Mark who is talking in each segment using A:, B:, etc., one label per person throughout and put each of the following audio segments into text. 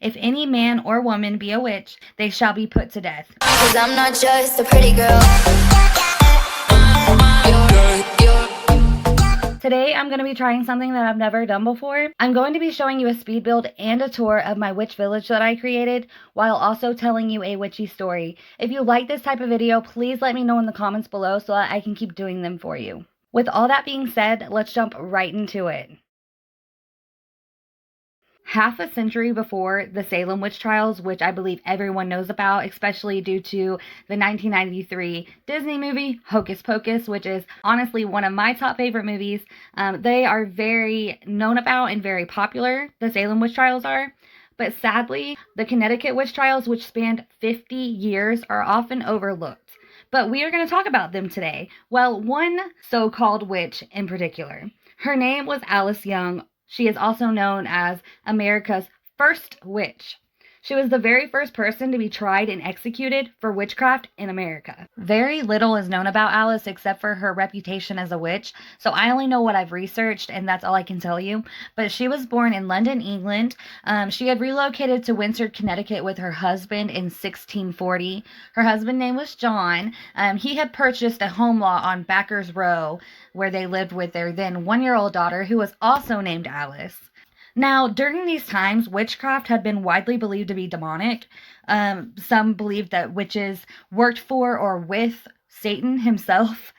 A: If any man or woman be a witch, they shall be put to death.
B: 'Cause I'm not just a pretty girl.
A: Today, I'm going to be trying something that I've never done before. I'm going to be showing you a speed build and a tour of my witch village that I created, while also telling you a witchy story. If you like this type of video, please let me know in the comments below so that I can keep doing them for you. With all that being said, let's jump right into it. Half a century before the Salem witch trials, which I believe everyone knows about, especially due to the 1993 Disney movie Hocus Pocus, which is honestly one of my top favorite movies. They are very known about and very popular, the Salem witch trials are. But sadly, the Connecticut witch trials, which spanned 50 years, are often overlooked. But we are going to talk about them today. Well, one so-called witch in particular. Her name was Alice Young. She is also known as America's first witch. She was the very first person to be tried and executed for witchcraft in America. Very little is known about Alice except for her reputation as a witch, so I only know what I've researched, and that's all I can tell you. But she was born in London, England. She had relocated to Windsor, Connecticut with her husband in 1640. Her husband's name was John. He had purchased a home lot on Backers Row where they lived with their then one-year-old daughter, who was also named Alice. Now, during these times, witchcraft had been widely believed to be demonic. Some believed that witches worked for or with Satan himself.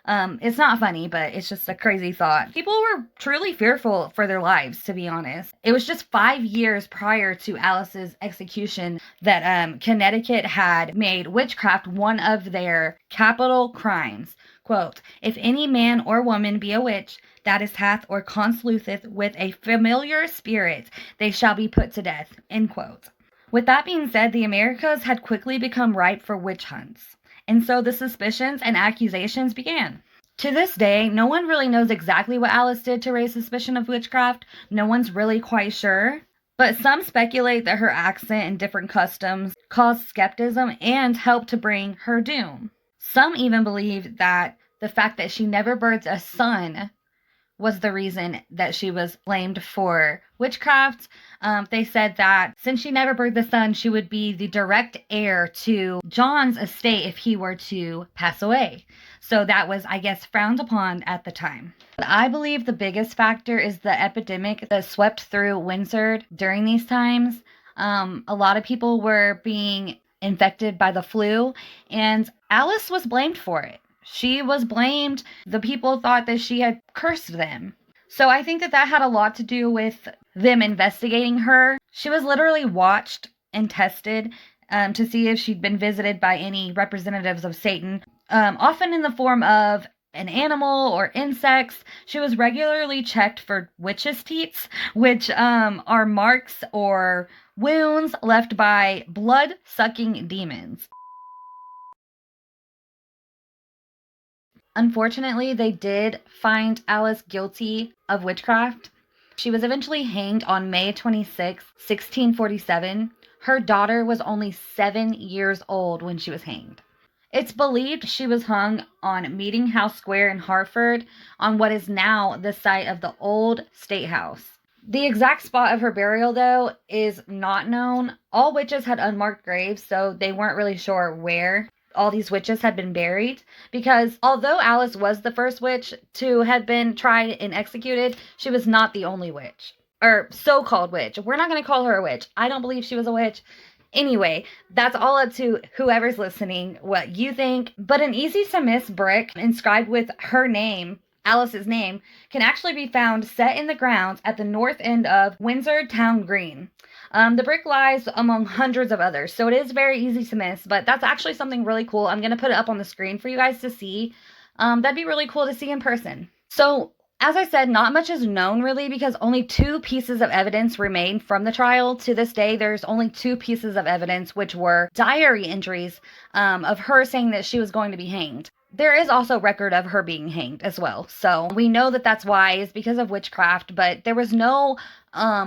A: It's not funny, but it's just a crazy thought. People were truly fearful for their lives, to be honest. It was just 5 years prior to Alice's execution that Connecticut had made witchcraft one of their capital crimes. Quote, if any man or woman be a witch, that is hath or consulteth with a familiar spirit, they shall be put to death, end quote. With that being said, the Americas had quickly become ripe for witch hunts, and so the suspicions and accusations began. To this day, no one really knows exactly what Alice did to raise suspicion of witchcraft. No one's really quite sure. But some speculate that her accent and different customs caused skepticism and helped to bring her doom. Some even believe that the fact that she never birthed a son was the reason that she was blamed for witchcraft. They said that since she never birthed the son, she would be the direct heir to John's estate if he were to pass away. So that was, I guess, frowned upon at the time. But I believe the biggest factor is the epidemic that swept through Windsor during these times. A lot of people were being infected by the flu, and Alice was blamed for it. She was blamed. The people thought that she had cursed them. So I think that that had a lot to do with them investigating her. She was literally watched and tested to see if she'd been visited by any representatives of Satan, often in the form of an animal or insects. She was regularly checked for witches' teats, which are marks or wounds left by blood-sucking demons. Unfortunately, they did find Alice guilty of witchcraft. She was eventually hanged on May 26, 1647. Her daughter was only 7 years old when she was hanged. It's believed she was hung on Meeting House Square in Hartford, on what is now the site of the old State House. The exact spot of her burial, though, is not known. All witches had unmarked graves, so they weren't really sure where all these witches had been buried, because although Alice was the first witch to have been tried and executed, she was not the only witch, or so-called witch. We're not going to call her a witch. I don't believe she was a witch. Anyway, that's all up to whoever's listening, what you think. But an easy to miss brick inscribed with her name, Alice's name, can actually be found set in the grounds at the north end of Windsor Town Green. The brick lies among hundreds of others, so it is very easy to miss, but that's actually something really cool. I'm going to put it up on the screen for you guys to see. That'd be really cool to see in person. So, as I said, not much is known really, because only 2 pieces of evidence remain from the trial. To this day, there's only 2 pieces of evidence, which were diary entries of her saying that she was going to be hanged. There is also record of her being hanged as well. So we know that that's why, is because of witchcraft, but there was no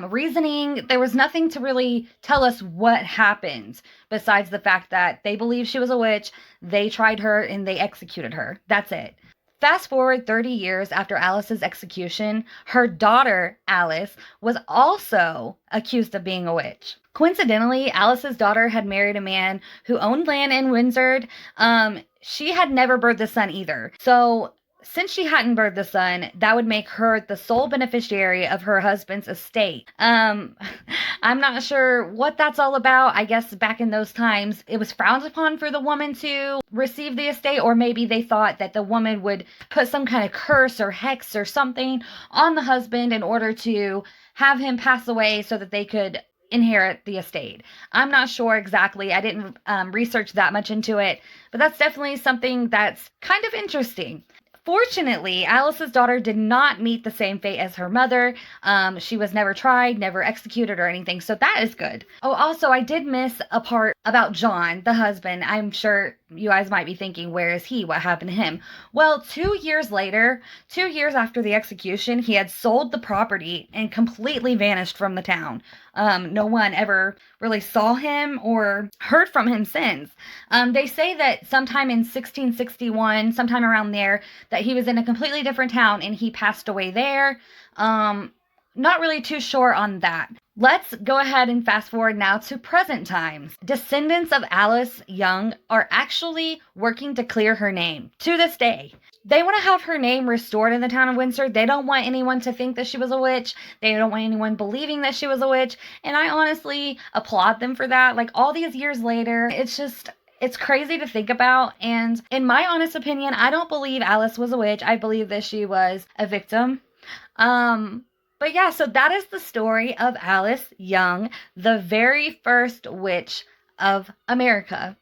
A: reasoning. There was nothing to really tell us what happened besides the fact that they believed she was a witch, they tried her, and they executed her. That's it. Fast forward 30 years after Alice's execution, her daughter, Alice, was also accused of being a witch. Coincidentally, Alice's daughter had married a man who owned land in Windsor. She had never birthed a son either. So, since she hadn't birthed a son, that would make her the sole beneficiary of her husband's estate. I'm not sure what that's all about. I guess back in those times, it was frowned upon for the woman to receive the estate, or maybe they thought that the woman would put some kind of curse or hex or something on the husband in order to have him pass away so that they could inherit the estate. I'm not sure exactly. I didn't research that much into it, but that's definitely something that's kind of interesting. Fortunately, Alice's daughter did not meet the same fate as her mother. She was never tried, never executed or anything, so that is good. Oh, also, I did miss a part about John, the husband. I'm sure you guys might be thinking, where is he? What happened to him? Well, 2 years later, 2 years after the execution, he had sold the property and completely vanished from the town. No one ever really saw him or heard from him since. They say that sometime in 1661, sometime around there, that he was in a completely different town and he passed away there. Not really too sure on that. Let's go ahead and fast forward now to present times. Descendants of Alice Young are actually working to clear her name to this day. They want to have her name restored in the town of Windsor. They don't want anyone to think that she was a witch. They don't want anyone believing that she was a witch. And I honestly applaud them for that. Like, all these years later, it's crazy to think about. And in my honest opinion, I don't believe Alice was a witch. I believe that she was a victim. But yeah, so that is the story of Alice Young, the very first witch of America.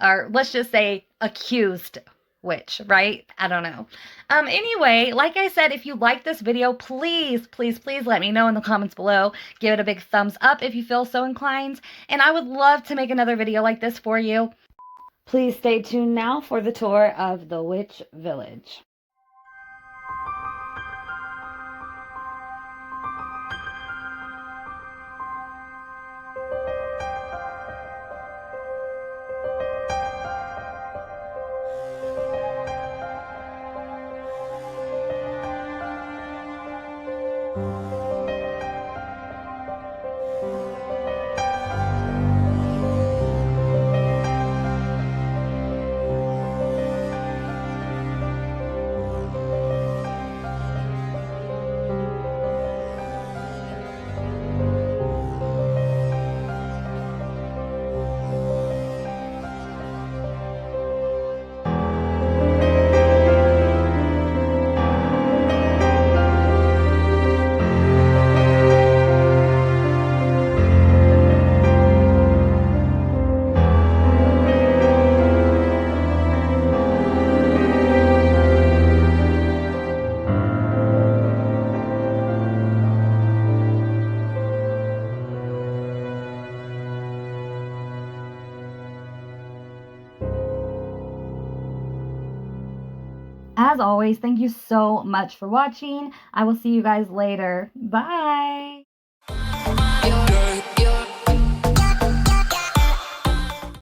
A: Or let's just say accused witch, right? I don't know. Anyway, like I said, if you like this video, please, please, please let me know in the comments below. Give it a big thumbs up if you feel so inclined. And I would love to make another video like this for you. Please stay tuned now for the tour of the Witch Village. As always, thank you so much for watching. I will see you guys later. Bye!